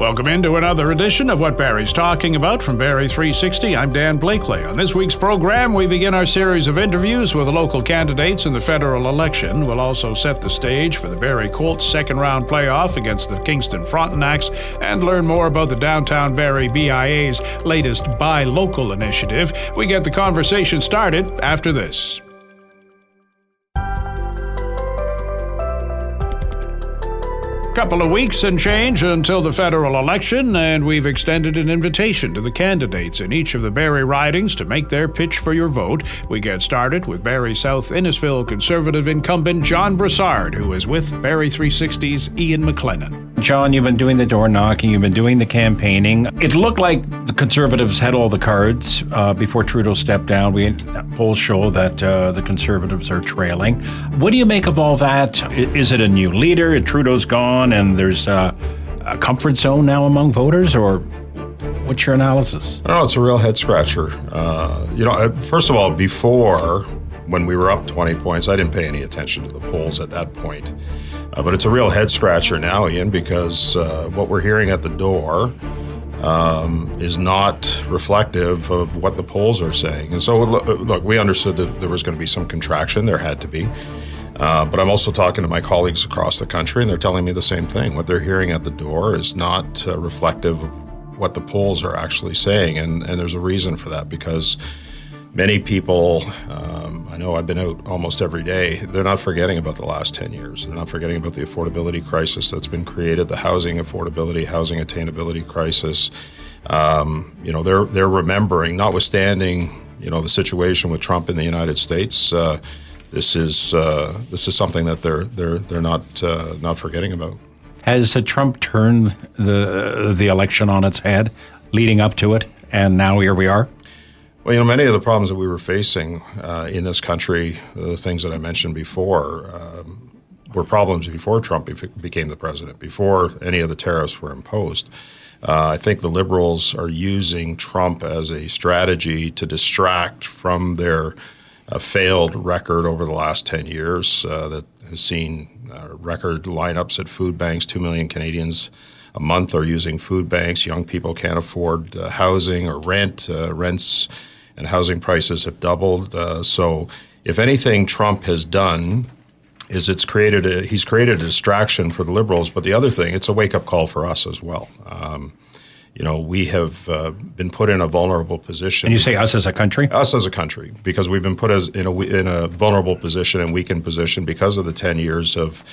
Welcome into another edition of What Barrie's Talking About from Barrie 360. I'm Dan Blakely. On this week's program, we begin our series of interviews with local candidates in the federal election. We'll also set the stage for the Barrie Colts second-round playoff against the Kingston Frontenacs and learn more about the downtown Barrie BIA's latest Buy Local initiative. We get the conversation started after this. Couple of weeks and change until the federal election, and we've extended an invitation to the candidates in each of the Barrie ridings to make their pitch for your vote. We get started with Barrie South-Innisfil Conservative incumbent John Brassard, who is with Barrie 360's Ian MacLennan. John, you've been doing the door knocking, you've been doing the campaigning. It looked like the Conservatives had all the cards before Trudeau stepped down. Polls show that the Conservatives are trailing. What do you make of all that? Is it a new leader? Trudeau's gone and there's a comfort zone now among voters, or what's your analysis? No, it's a real head scratcher. First of all, before, when we were up 20 points, I didn't pay any attention to the polls at that point. But it's a real head scratcher now, Ian, because what we're hearing at the door is not reflective of what the polls are saying. And so, look, we understood that there was going to be some contraction. There had to be. But I'm also talking to my colleagues across the country, and they're telling me the same thing. What they're hearing at the door is not reflective of what the polls are actually saying. And there's a reason for that, because many people, I know I've been out almost every day, they're not forgetting about the last 10 years. They're not forgetting about the affordability crisis that's been created, the housing affordability, housing attainability crisis. They're remembering, notwithstanding, the situation with Trump in the United States, this is something that they're not forgetting about. Has Trump turned the election on its head, leading up to it, and now here we are? Well, many of the problems that we were facing in this country, the things that I mentioned before, were problems before Trump became the president, before any of the tariffs were imposed. I think the Liberals are using Trump as a strategy to distract from their failed record over the last 10 years that has seen record lineups at food banks. 2 million Canadians a month are using food banks. Young people can't afford housing or rent. Rents and housing prices have doubled. So if anything Trump has done is he's created a distraction for the Liberals. But the other thing, it's a wake-up call for us as well. We have been put in a vulnerable position. And you say us as a country? Us as a country, because we've been put in a vulnerable position and weakened position because of the 10 years of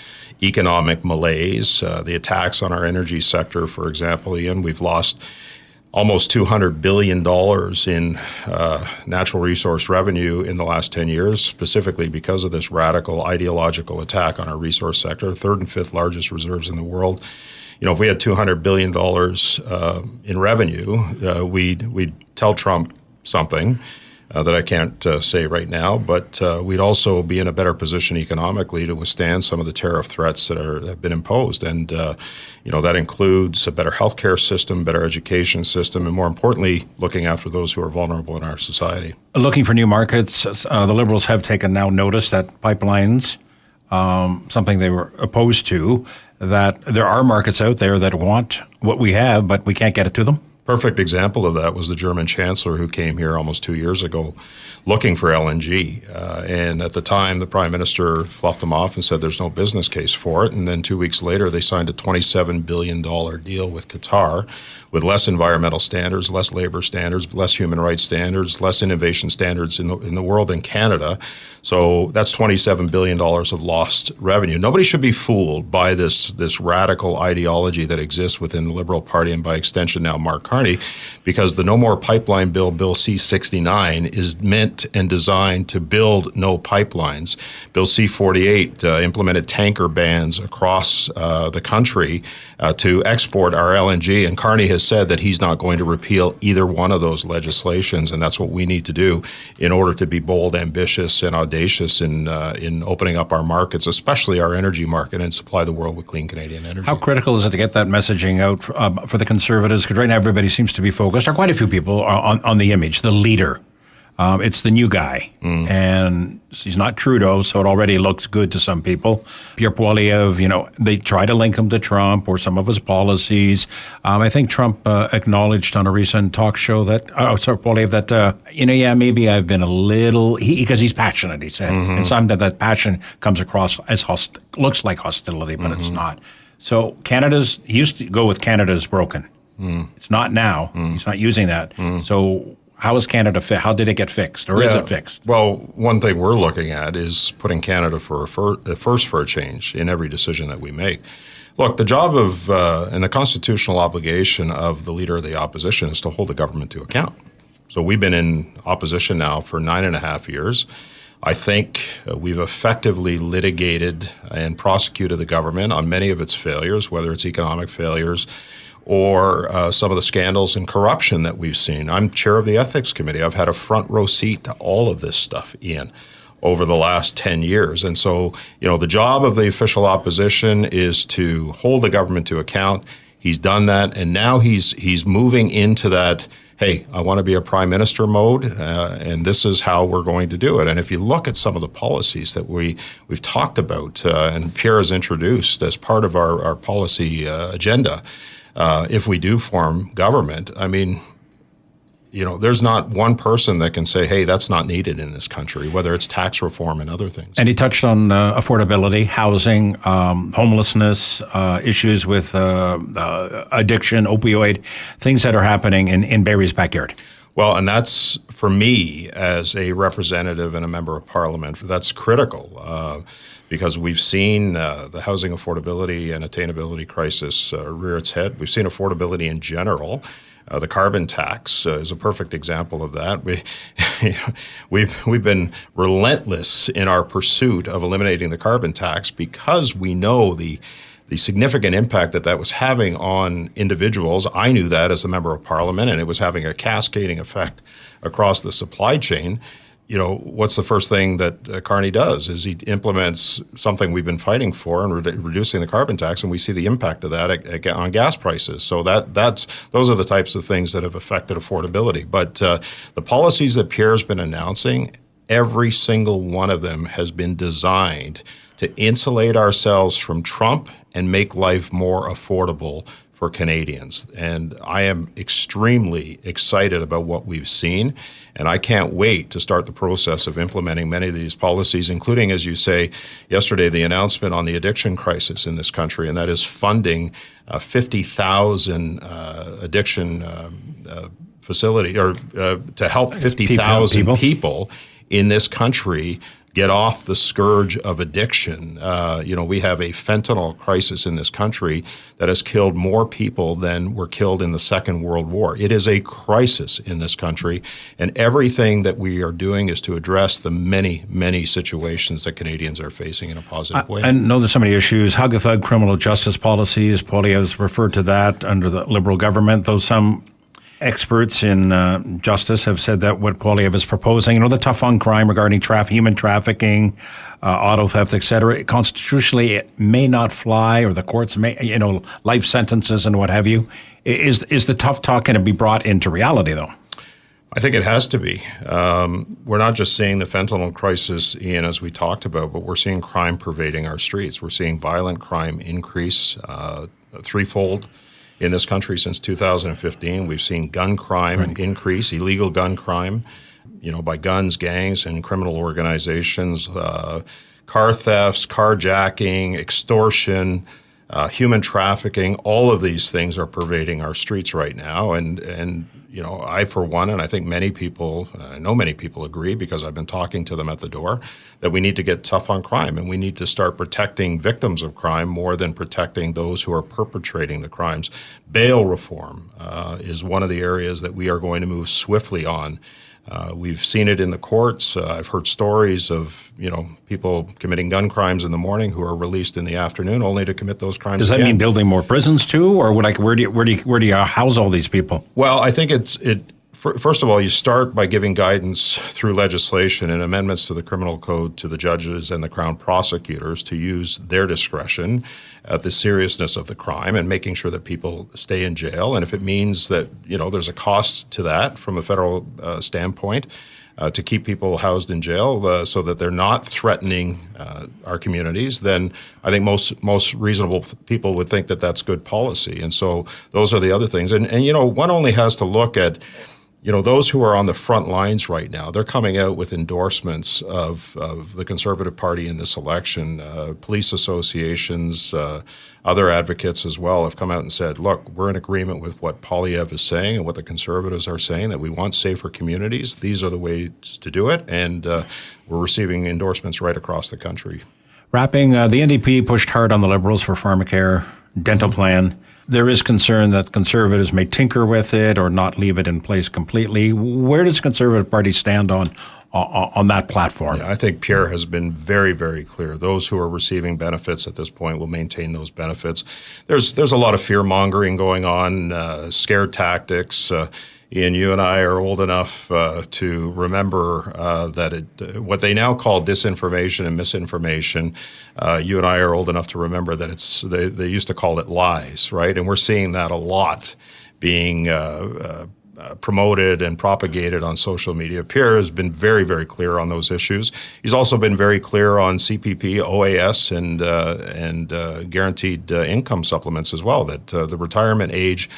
economic malaise, the attacks on our energy sector, for example. Ian, we've lost almost $200 billion in natural resource revenue in the last 10 years, specifically because of this radical ideological attack on our resource sector, third and fifth largest reserves in the world. If we had $200 billion in revenue, we'd tell Trump something that I can't say right now, but we'd also be in a better position economically to withstand some of the tariff threats that have been imposed. And, that includes a better healthcare system, better education system, and more importantly, looking after those who are vulnerable in our society. Looking for new markets, the Liberals have taken now notice that pipelines, something they were opposed to, that there are markets out there that want what we have, but we can't get it to them? Perfect example of that was the German chancellor who came here almost 2 years ago looking for LNG. And at the time, the prime minister fluffed them off and said there's no business case for it. And then 2 weeks later, they signed a $27 billion deal with Qatar with less environmental standards, less labor standards, less human rights standards, less innovation standards in the world than Canada. So that's $27 billion of lost revenue. Nobody should be fooled by this radical ideology that exists within the Liberal Party and by extension now Mark Carney, because the No More Pipeline Bill, Bill C-69, is meant and designed to build no pipelines. Bill C-48 implemented tanker bans across the country to export our LNG, and Carney has said that he's not going to repeal either one of those legislations, and that's what we need to do in order to be bold, ambitious, and audacious in opening up our markets, especially our energy market, and supply the world with clean Canadian energy. How critical is it to get that messaging out for the Conservatives? Because right now everybody seems to be focused, or quite a few people, on the image, the leader. It's the new guy, and he's not Trudeau, so it already looks good to some people. Pierre Poilievre, they try to link him to Trump or some of his policies. I think Trump acknowledged on a recent talk show that, Poilievre, that, maybe I've been a little, because he's passionate, he said. And sometimes that passion comes across as looks like hostility, but it's not. So he used to go with Canada's broken. It's not now. He's not using that. So how is Canada how did it get fixed, or is it fixed? Well, one thing we're looking at is putting Canada first for a change in every decision that we make. Look, the job of and the constitutional obligation of the leader of the opposition is to hold the government to account. So we've been in opposition now for 9.5 years. I think we've effectively litigated and prosecuted the government on many of its failures, whether it's economic failures or some of the scandals and corruption that we've seen. I'm chair of the ethics committee. I've had a front row seat to all of this stuff, Ian, over the last 10 years. And so, the job of the official opposition is to hold the government to account. He's done that, and now he's moving into that, hey, I want to be a prime minister mode, and this is how we're going to do it. And if you look at some of the policies that we've talked about and Pierre has introduced as part of our policy agenda, if we do form government, there's not one person that can say, hey, that's not needed in this country, whether it's tax reform and other things. And he touched on affordability, housing, homelessness, issues with addiction, opioid, things that are happening in Barrie's backyard. Well, and that's, for me, as a representative and a member of parliament, that's critical. Because we've seen the housing affordability and attainability crisis rear its head. We've seen affordability in general. The carbon tax is a perfect example of that. We've been relentless in our pursuit of eliminating the carbon tax because we know the significant impact that was having on individuals. I knew that as a member of parliament, and it was having a cascading effect across the supply chain. What's the first thing that Carney does is he implements something we've been fighting for and reducing the carbon tax, and we see the impact of that on gas prices. So those are the types of things that have affected affordability. But the policies that Pierre's been announcing, every single one of them has been designed to insulate ourselves from Trump and make life more affordable for Canadians. And I am extremely excited about what we've seen, and I can't wait to start the process of implementing many of these policies, including, as you say, yesterday, the announcement on the addiction crisis in this country, and that is funding 50,000 addiction facility, or to help 50,000 people in this country get off the scourge of addiction. We have a fentanyl crisis in this country that has killed more people than were killed in the Second World War. It is a crisis in this country, and everything that we are doing is to address the many, many situations that Canadians are facing in a positive way. I know there's so many issues. Hug-a-thug criminal justice policies, Poilievre's referred to that under the Liberal government, though some experts in justice have said that what Poilievre is proposing, the tough on crime regarding human trafficking, auto theft, et cetera, constitutionally it may not fly, or the courts may, life sentences and what have you. Is the tough talk going to be brought into reality, though? I think it has to be. We're not just seeing the fentanyl crisis, Ian, as we talked about, but we're seeing crime pervading our streets. We're seeing violent crime increase threefold in this country since 2015. We've seen gun crime increase, illegal gun crime, by guns, gangs, and criminal organizations, car thefts, carjacking, extortion, human trafficking. All of these things are pervading our streets right now. And I, for one, and I think I know many people agree, because I've been talking to them at the door, that we need to get tough on crime, and we need to start protecting victims of crime more than protecting those who are perpetrating the crimes. Bail reform is one of the areas that we are going to move swiftly on. We've seen it in the courts. I've heard stories of, people committing gun crimes in the morning who are released in the afternoon only to commit those crimes Does that again. mean building more prisons too, or where do you house all these people? Well, I think first of all, you start by giving guidance through legislation and amendments to the criminal code to the judges and the Crown prosecutors to use their discretion at the seriousness of the crime and making sure that people stay in jail. And if it means that, there's a cost to that from a federal standpoint, to keep people housed in jail so that they're not threatening our communities, then I think most reasonable people would think that that's good policy. And so those are the other things. And one only has to look at those who are on the front lines right now. They're coming out with endorsements of the Conservative Party in this election. Police associations, other advocates as well have come out and said, look, we're in agreement with what Poilievre is saying and what the Conservatives are saying, that we want safer communities. These are the ways to do it. And we're receiving endorsements right across the country. Wrapping, the NDP pushed hard on the Liberals for pharmacare, dental plan. There is concern that Conservatives may tinker with it or not leave it in place completely. Where does the Conservative Party stand on that platform? Yeah, I think Pierre has been very, very clear. Those who are receiving benefits at this point will maintain those benefits. There's a lot of fear-mongering going on, scare tactics. Ian, you and I are old enough to remember that what they now call disinformation and misinformation. You and I are old enough to remember that they used to call it lies, right? And we're seeing that a lot being promoted and propagated on social media. Pierre has been very, very clear on those issues. He's also been very clear on CPP, OAS, and guaranteed income supplements as well, that the retirement age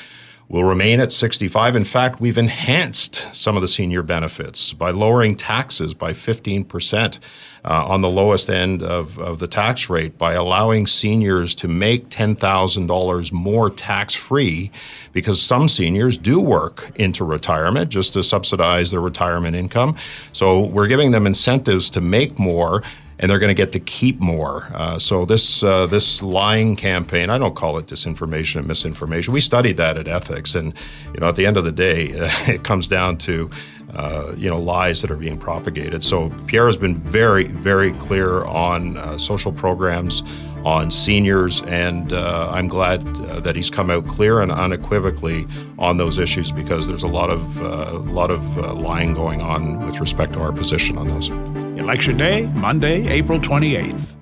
will remain at 65. In fact, we've enhanced some of the senior benefits by lowering taxes by 15% on the lowest end of the tax rate, by allowing seniors to make $10,000 more tax-free, because some seniors do work into retirement just to subsidize their retirement income. So we're giving them incentives to make more, and they're going to get to keep more. So this lying campaign, I don't call it disinformation and misinformation. We studied that at ethics, and at the end of the day, it comes down to lies that are being propagated. So Pierre has been very, very clear on social programs, on seniors, and I'm glad that he's come out clear and unequivocally on those issues, because there's a lot of lying going on with respect to our position on those. Election Day, Monday, April 28th.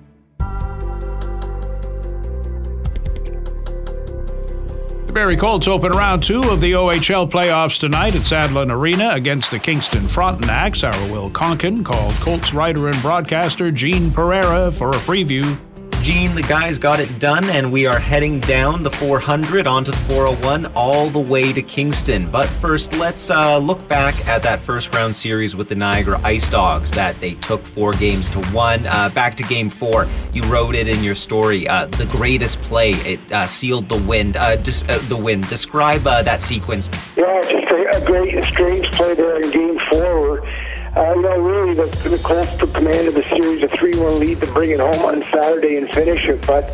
The Barrie Colts open round 2 of the OHL playoffs tonight at Sadlon Arena against the Kingston Frontenacs. Our Will Conkin called Colts writer and broadcaster Gene Pereira for a preview. Gene, the guys got it done, and we are heading down the 400 onto the 401 all the way to Kingston. But first, let's look back at that first round series with the Niagara Ice Dogs that they took 4-1. Back to game 4, you wrote it in your story. The greatest play, it sealed the win. Describe that sequence. Yeah, just a great, strange play there in game 4. Really, the Colts took command of the series, a 3-1 lead to bring it home on Saturday and finish it. But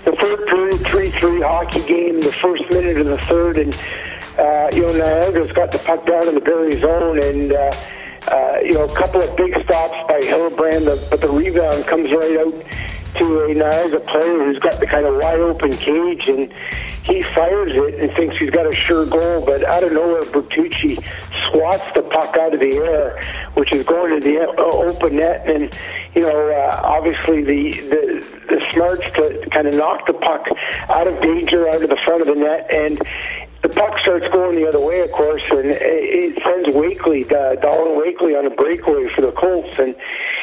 the third period, 3-3 hockey game, the first minute of the third, and Niagara's got the puck down in the Barrie zone, and a couple of big stops by Hillebrand, but the rebound comes right out to a Niagara player who's got the kind of wide open cage, and he fires it and thinks he's got a sure goal, but out of nowhere, Bertucci swats the puck out of the air, which is going to the open net, and obviously the smarts to kind of knock the puck out of danger, out of the front of the net, and the puck starts going the other way, of course, and it sends Darwin Wakely on a breakaway for the Colts, and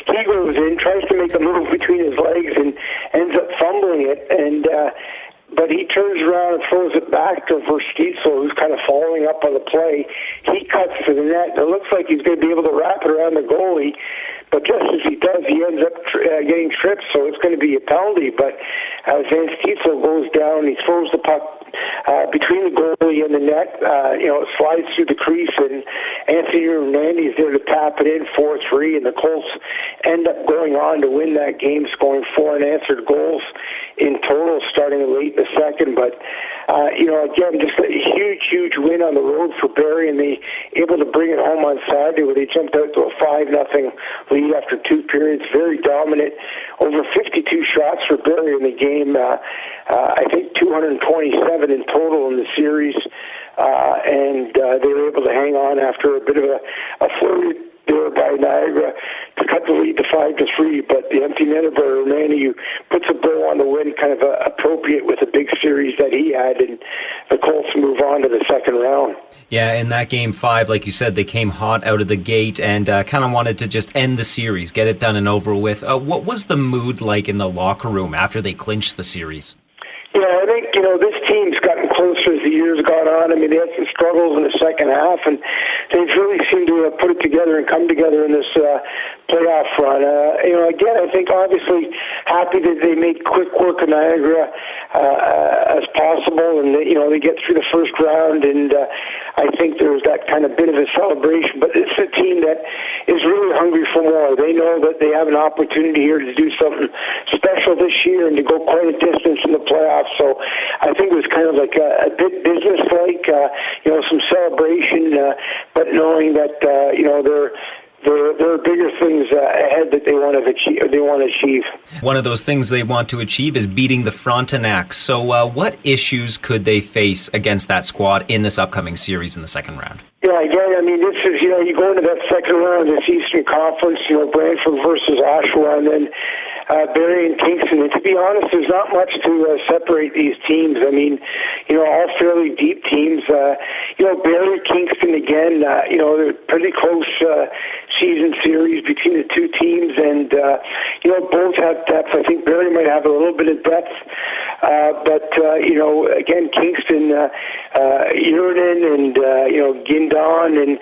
he goes in, tries to make a move between his legs, and ends up fumbling it, and but he turns around and throws it back to Versteezel, who's kind of following up on the play. He cuts to the net, and it looks like he's going to be able to wrap it around the goalie, but just as he does, he ends up getting tripped, so it's going to be a penalty. But as Van Steezel goes down, he throws the puck between the goalie and the net. It slides through the crease, and Anthony Hernandez is there to tap it in 4-3, and the Colts end up going on to win that game, scoring 4 unanswered goals in total, starting late in the second. But again, just a huge win on the road for Barrie, and they able to bring it home on Saturday, where they jumped out to a 5-0 lead after 2 periods. Very dominant, over 52 shots for Barrie in the game. I think 227 in total in the series, and they were able to hang on after a bit of a flurry there by Niagara to cut the lead to 5-3, but the empty netter by Romani, who puts a bow on the win, kind of appropriate with a big series that he had, and the Colts move on to the second round. Yeah, in that game 5, like you said, they came hot out of the gate and kind of wanted to just end the series, get it done and over with. What was the mood like in the locker room after they clinched the series? Yeah, I think, this team's gotten closer as the years gone on. I mean, they had some struggles in the second half, and they've really seemed to have put it together and come together in this playoff run. Again, I think obviously happy that they made quick work of Niagara as possible, and they get through the first round, and I think there's that kind of bit of a celebration. But it's a team that is really hungry for more. They know that they have an opportunity here to do something special this year and to go quite a distance in the playoffs. So I think it was kind of like a bit business-like, some celebration, but knowing that there are bigger things ahead that they want to achieve. One of those things they want to achieve is beating the Frontenac. So what issues could they face against that squad in this upcoming series in the second round? Yeah, again, I mean, this is, you go into that second round of this Eastern Conference, Brantford versus Oshawa, and then Barrie and Kingston. And to be honest, there's not much to separate these teams. I mean, all fairly deep teams. Barrie, Kingston, again, they're pretty close season series between the two teams, and, both have depth. I think Barrie might have a little bit of depth, but again, Kingston, Uridan and, Guindon and,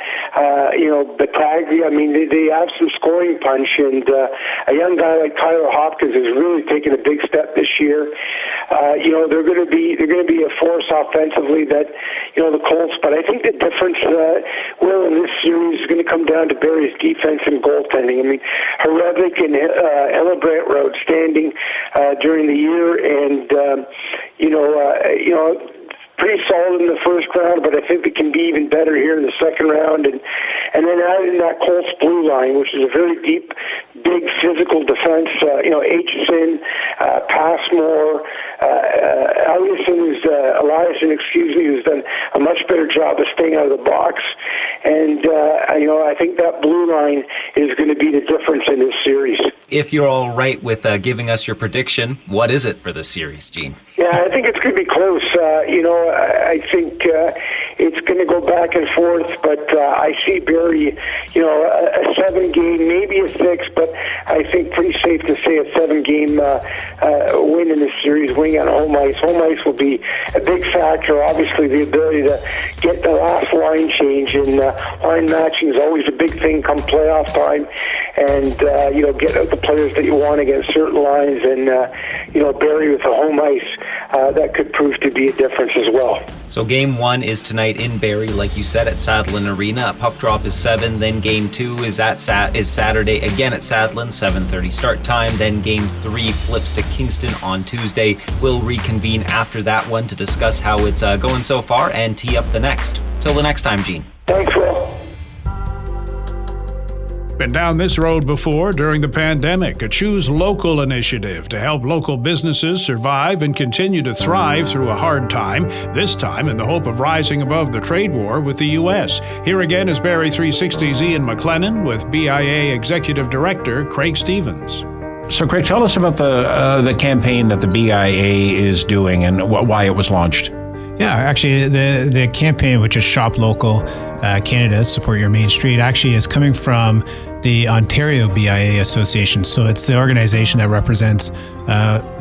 Bataglia, I mean, they have some scoring punch, and a young guy like Tyler Hopkins has really taken a big step this year. They're going to be a force offensively that, the Colts, but I think the difference, in this series is going to come down to Barrie's defense and goaltending. I mean, Harevik and Ellebrandt were outstanding during the year, and pretty solid in the first round, but I think it can be even better here in the second round. And then adding that Colts blue line, which is a very deep, big physical defense. Aitchison, Passmore, Eliason, who's done a much better job of staying out of the box. And, I think that blue line is going to be the difference in this series. If you're all right with giving us your prediction, what is it for this series, Gene? Yeah, I think it's going to be close. I think it's going to go back and forth, but I see Barrie, a 7-game, maybe a 6, but I think pretty safe to say a 7-game win in this series, winning on home ice. Home ice will be a big factor. Obviously, the ability to get the last line change, and line matching is always a big thing come playoff time, and, get out the players that you want against certain lines, and, Barrie with the home ice, that could prove to be a difference as well. So game 1 is tonight in Barrie, like you said, at Sadlin Arena. Puck drop is 7. Then game 2 is Saturday again at Sadlin, 7:30 start time. Then game 3 flips to Kingston on Tuesday. We'll reconvene after that one to discuss how it's going so far and tee up the next. Till the next time, Gene. Thanks, Will. Been down this road before during the pandemic, a Choose Local initiative to help local businesses survive and continue to thrive through a hard time, this time in the hope of rising above the trade war with the U.S. Here again is Barrie 360's Ian MacLennan with BIA Executive Director Craig Stevens. So, Craig, tell us about the campaign that the BIA is doing and why it was launched. Yeah, actually, the campaign, which is Shop Local Canada, Support Your Main Street, actually is coming from the Ontario BIA Association. So it's the organization that represents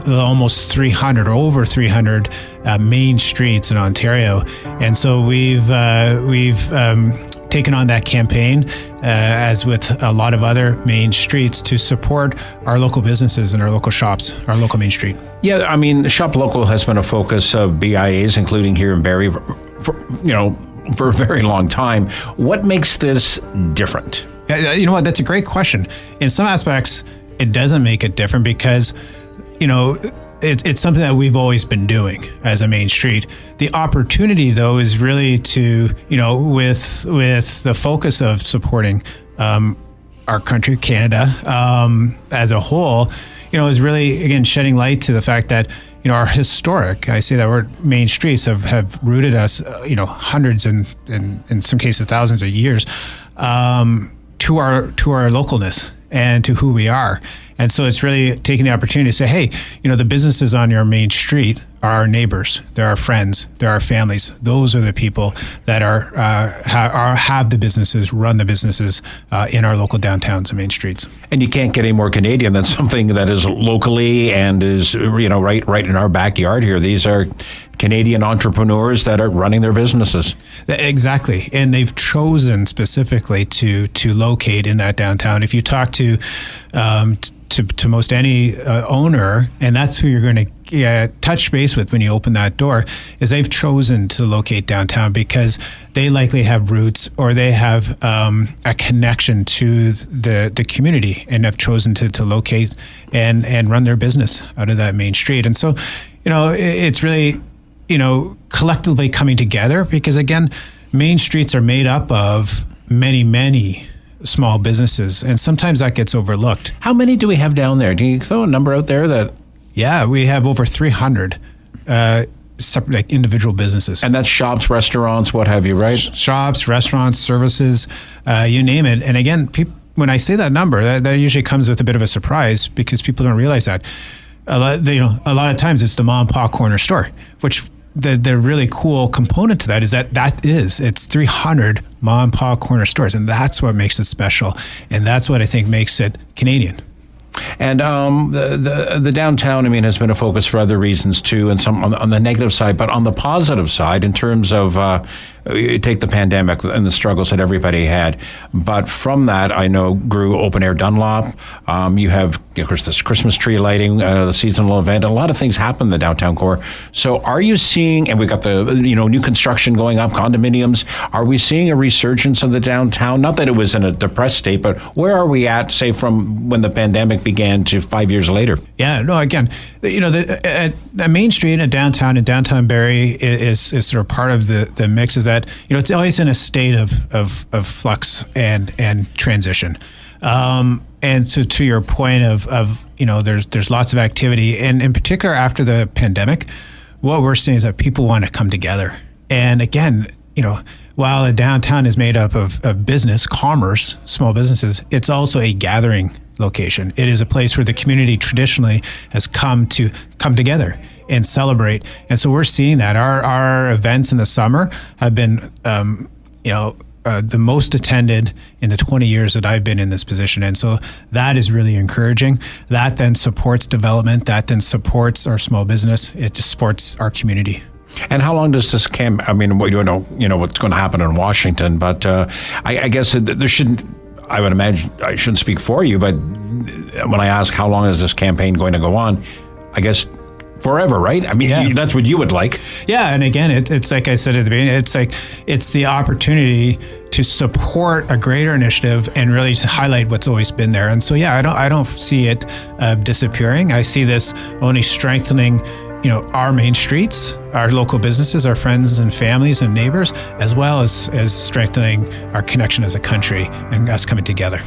almost 300 or over 300 main streets in Ontario. And so we've taken on that campaign, as with a lot of other main streets, to support our local businesses and our local shops, our local main street. Yeah, I mean, Shop Local has been a focus of BIAs, including here in Barrie, for a very long time. What makes this different? You know what? That's a great question. In some aspects, it doesn't make it different because, it's something that we've always been doing as a main street. The opportunity, though, is really to, with the focus of supporting our country, Canada, as a whole, is really, again, shedding light to the fact that, our historic, I say that word, main streets have rooted us, hundreds and in some cases thousands of years, to our localness and to who we are. And so it's really taking the opportunity to say, hey, the businesses on your main street are our neighbors, they're our friends, they're our families. Those are the people that have the businesses, run the businesses in our local downtowns and main streets. And you can't get any more Canadian than something that is locally and is right in our backyard here. These are Canadian entrepreneurs that are running their businesses. Exactly, and they've chosen specifically to locate in that downtown. If you talk to most any owner, and that's who you're going to touch base with when you open that door, is they've chosen to locate downtown because they likely have roots or they have a connection to the community and have chosen to locate and run their business out of that main street. And so, it's really, collectively coming together because, again, main streets are made up of many, many small businesses, and sometimes that gets overlooked. How many do we have down there? Do you throw a number out there that... Yeah, we have over 300 separate, individual businesses. And that's shops, restaurants, what have you, right? Shops, restaurants, services, you name it. And again, when I say that number, that usually comes with a bit of a surprise because people don't realize that. A lot of times it's the mom and pop corner store, which the really cool component to that is it's 300 mom and pop corner stores, and that's what makes it special, and that's what I think makes it Canadian. And the downtown, has been a focus for other reasons too, and some on the negative side. But on the positive side, in terms of you take the pandemic and the struggles that everybody had, but from that, I know grew Open Air Dunlop. You have, of course, this Christmas tree lighting, the seasonal event, and a lot of things happen in the downtown core. So are you seeing, and we've got the new construction going up, condominiums, are we seeing a resurgence of the downtown? Not that it was in a depressed state, but where are we at, say, from when the pandemic began to 5 years later? Yeah, no, again, the Main Street in downtown Barrie is sort of part of the mix, is that, it's always in a state of flux and transition. And so to your point of there's lots of activity, and in particular after the pandemic, what we're seeing is that people want to come together. And again, while a downtown is made up of business, commerce, small businesses, it's also a gathering location. It is a place where the community traditionally has come together and celebrate. And so we're seeing that our events in the summer have been, the most attended in the 20 years that I've been in this position. And so that is really encouraging. That then supports development. That then supports our small business. It just supports our community. And how long does this camp, we don't know, what's going to happen in Washington, but I guess there shouldn't, I would imagine, I shouldn't speak for you, but when I ask how long is this campaign going to go on, I guess forever, right? That's what you would like. Yeah, and again, it's like I said at the beginning, it's the opportunity to support a greater initiative and really to highlight what's always been there. And so, I don't see it disappearing. I see this only strengthening, our main streets, our local businesses, our friends and families and neighbors, as well as strengthening our connection as a country and us coming together.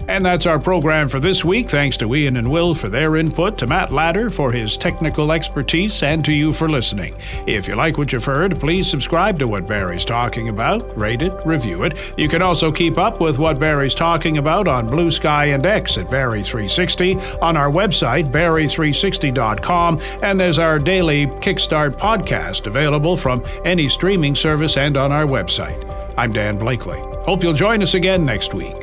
And that's our program for this week. Thanks to Ian and Will for their input, to Matt Ladder for his technical expertise, and to you for listening. If you like what you've heard, please subscribe to What Barrie's Talking About, rate it, review it. You can also keep up with What Barrie's Talking About on Blue Sky and X at Barrie 360, on our website, barrie360.com, and there's our daily Kickstart podcast available from any streaming service and on our website. I'm Dan Blakely. Hope you'll join us again next week.